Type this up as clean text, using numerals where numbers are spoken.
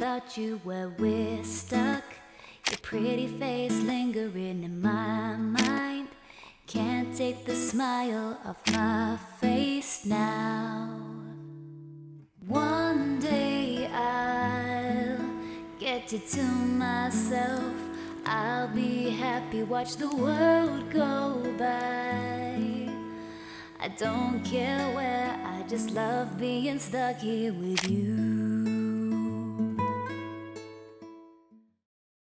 without you where we're stuck. Your pretty face lingering in my mind. Can't take the smile off my face now. One day I'll get you to myself. I'll be happy, watch the world go by. I don't care where, I just love being stuck here with you.